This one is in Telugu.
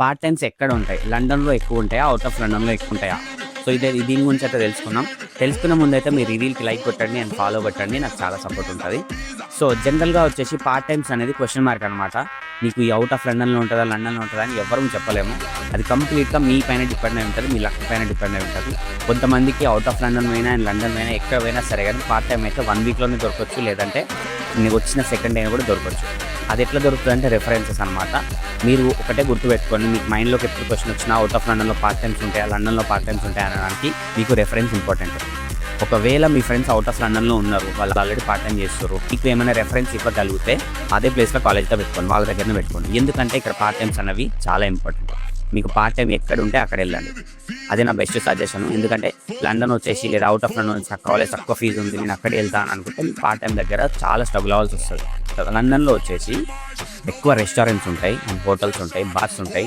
పార్ట్ టైమ్స్ ఎక్కడ ఉంటాయి? లండన్‌లో ఎక్కువ ఉంటాయా? ఔట్ ఆఫ్ లండన్‌లో ఎక్కువ ఉంటాయా? సో, దీని గురించి అయితే తెలుసుకుందాం. తెలుసుకునే ముందైతే మీరు ఈ రీల్‌కి లైక్ కొట్టండి అండ్ ఫాలో కొట్టండి. నాకు చాలా సపోర్ట్ ఉంటది. సో, జనరల్‌గా వచ్చేసి పార్ట్ టైమ్స్ అనేది క్వెషన్ మార్క్ అనమాట. మీకు ఈ ఔట్ ఆఫ్ లండన్‌లో ఉంటదా? లండన్‌లో ఉంటదా? అని ఎవ్వరం చెప్పలేము. అది కంప్లీట్‌గా మీ పైన డిపెండ్ అయి ఉంటది. మీ లక్ పైన డిపెండ్ అయి ఉంటది. కొంతమందికి ఔట్ ఆఫ్ లండన్ పోయినా అండ్ లండన్ పోయినా ఎక్కడ పోయినా సరే గానీ పార్ట్ టైమ్ అయితే 1 వీక్‌లోనే దొరకొచ్చు. లేదంటే వచ్చిన సెకండ్ డే కూడా దొరకొచ్చు. అది ఎట్లా దొరుకుతదంటే రిఫరెన్సెస్ అనమాట. మీరు ఒకటే గుర్తుపెట్టుకోండి. మీకు మైండ్‌లోకి ఎప్పుడు క్వెషన్ వచ్చినా ఔట్ ఆఫ్ లండన్‌లో పార్ట్ టైమ్స్ ఉంటాయా? లండన్‌లో పార్ట్ టైమ్స్ ఉంటాయా? అనడానికి మీకు రిఫరెన్స్ ఇంపార్టెంట్. ఒకవేళ మీ ఫ్రెండ్స్ ఔట్ ఆఫ్ లండన్‌లో ఉన్నారు. వాళ్ళు ఆల్రెడీ పార్ట్ టైమ్ చేస్తుర్రు. మీకు ఏమైనా రిఫరెన్స్ ఇవ్వగలిగితే అదే ప్లేస్‌లో కాలేజ్‌లో పెట్టుకోండి. వాళ్ళ దగ్గరనే పెట్టుకోండి. ఎందుకంటే ఇక్కడ పార్ట్ టైమ్స్ అనేవి చాలా ఇంపార్టెంట్. మీకు పార్ట్ టైమ్ ఎక్కడుంటే అక్కడెళ్ళండి. అదే నా బెస్ట్ సజెషన్. ఎందుకంటే లండన్ వచ్చేసి లేదా ఔట్ ఆఫ్ లండన్ వచ్చి కాలేజ్ తక్కువ ఫీజు ఉంది. నేను అక్కడే వెళ్తాను అనుకుంటే మీకు పార్ట్ టైమ్ దగ్గర చాలా స్ట్రగుల్ అవ్వాల్సి వస్తది. లండన్‌లో వచ్చేసి ఎక్కువ రెస్టారెంట్స్ ఉంటాయి అండ్ హోటల్స్ ఉంటాయి, బార్స్ ఉంటాయి.